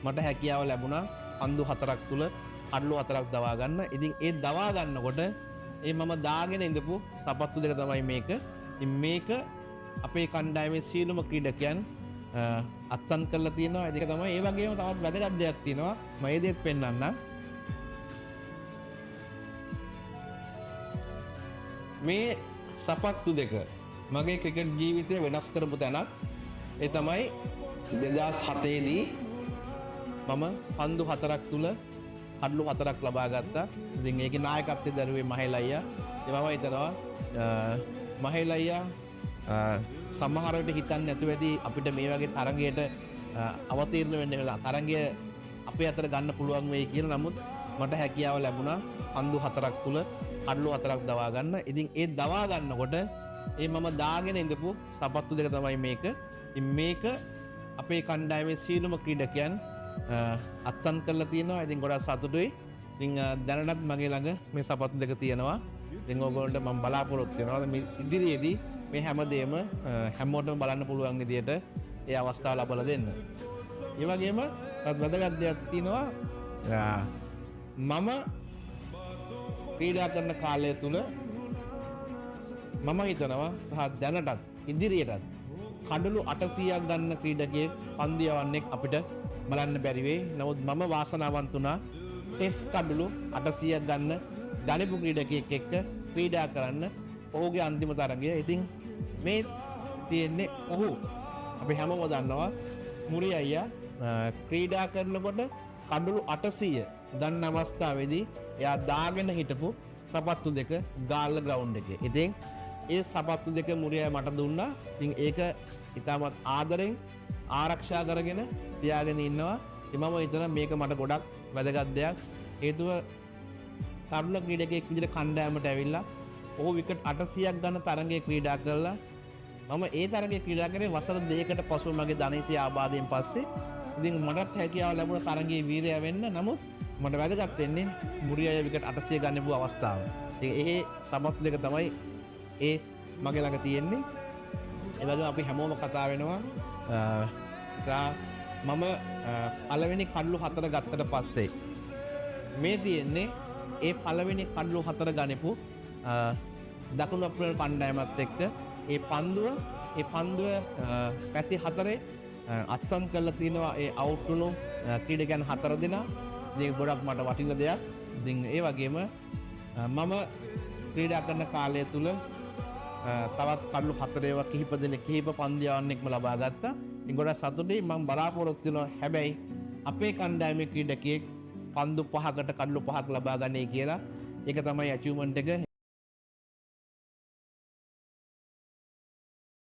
මට හැකියාව ලැබුණා පන්දු 4ක් තුල කඩලු 4ක් දවා ගන්න. ඉතින් ඒ දවා ගන්නකොට ඒ මම දාගෙන ඉඳපු සපත්තු දෙක තමයි මේක. ඉතින් මේක අපේ කණ්ඩායමේ සියලුම ක්‍රීඩකයන් අත්සන් කරලා තියෙනවා. ඒක තමයි ඒ වගේම තවත් වැදගත් දෙයක් තියෙනවා. මම ඒ දෙයක් පෙන්වන්නම්. මේ සපත්තු දෙක මගේ ක්‍රිකට් ජීවිතය වෙනස් කරපු තැනක්. ඒ තමයි 2007 දී මම පන්දු 4ක් තුල කඩලු 4ක් ලබා ගත්තා. ඉතින් ඒකේ නායකත්වයේ දරුවේ මහේල් අයියා. ඒ මම හිතනවා මහේල් අයියා සමහර විට හිතන්නේ නැතුව ඇති අපිට මේ වගේ තරගයකට අවතීර්ණ වෙන්න වෙලා තරගය අපේ අතට ගන්න පුළුවන් වෙයි කියලා. නමුත් මට හැකියාව ලැබුණා පන්දු 4ක් තුල කඩලු 4ක් දවා ගන්න. ඉතින් ඒ දවා ගන්නකොට ඒ මම දාගෙන ඉඳපු සපත්තු දෙක තමයි මේක. ඉතින් මේක අපේ කණ්ඩායමේ සියලුම ක්‍රීඩකයන් අත්සන් කරලා තියෙනවා. ඉතින් ගොඩක් සතුටුයි. ඉතින් දැනටත් මගේ ළඟ මේ සපත්තු දෙක තියෙනවා. ඉතින් ඕගොල්ලන්ට මම බලාපොරොත්තු වෙනවා මේ ඉදිරියේදී මේ හැමදේම හැමෝටම බලන්න පුළුවන් විදියට ඒ අවස්ථාව ලබා දෙන්න. ඒ වගේම වැදගත් දෙයක් තියෙනවා. මම ක්‍රීඩා කරන කාලය තුල මම හිතනවා සහ දැනටත් ඉදිරියටත් කඩලු 800ක් ගන්න ක්‍රීඩකයෙක් පන්දු යවන්නෙක් අපිට බලන්න බැරි වෙයි. නමුත් මම වාසනාවන්ත වුණා ටෙස්ට් කඩලු 800ක් ගන්න ගණිපු ක්‍රීඩකයෙක් එක්ක ක්‍රීඩා කරන්න ඔහුගේ අන්තිම තරගය. ඉතින් මේ තියෙන්නේ ඔහු අපි හැමෝම දන්නවා මුරි අයියා ක්‍රීඩා කරනකොට කඩලු 800 ගන්න අවස්ථාවේදී එයා දාගෙන හිටපු සපත්තු දෙක ගාල්ල ග්‍රවුන්ඩ් එකේ. ඉතින් ඒ සපත්තු දෙක මුරි අයියා මට දුන්නා. ඉතින් ඒක ඉතාමත් ආදරෙන් ආරක්ෂා කරගෙන තියාගෙන ඉන්නවා. ඉතින් මම හිතනවා මේක මට ගොඩක් වැදගත් දෙයක්. හේතුව තරුණ ක්‍රීඩකයෙක් විදිහට කණ්ඩායමට ඇවිල්ලා ඔහු විකට් 800ක් ගන්න තරගයේ ක්‍රීඩා කළා. මම ඒ තරගයේ ක්‍රීඩා කරේ වසර 2කට පසුව මගේ ධනේශය ආබාධයෙන් පස්සේ. ඉතින් මටත් හැකියාව ලැබුණ තරගයේ වීරයා වෙන්න. නමුත් මට වැදගත් වෙන්නේ මුරි අය විකට් 800 ගන්නපු අවස්ථාව. ඉතින් ඒ සපත්තු දෙක තමයි ඒ මගේ ළඟ තියෙන්නේ. ඒ වගේම අපි හැමෝම කතා වෙනවා මම පළවෙනි කඩලු 4 ගත්තට පස්සේ මේ තියෙන්නේ ඒ පළවෙනි කඩලු 4 ගණපු දකුණු අප්‍රිකා කණ්ඩායමත් එක්ක ඒ පන්දුව පැති 4 අත්සන් කරලා තිනවා ඒ අවුට් වුණු ක්‍රීඩකයන් 4 දෙනා. ඉතින් ගොඩක් මට වටින දෙයක්. ඉතින් ඒ වගේම මම ක්‍රීඩා කරන කාලය තුල තවත් කඩලු 4 ඒවා කිහිප පන්දු යවන්නෙක්ම ලබා ගත්තා. ඉතින් ගොඩක් සතුටුයි. මම බලාපොරොත්තු වෙනවා හැබැයි අපේ කණ්ඩායමේ ක්‍රීඩකයෙක් පන්දු 5කට කඩලු 5ක් ලබා ගන්නයි කියලා. ඒක තමයි ඇචීව්මන්ට් එක.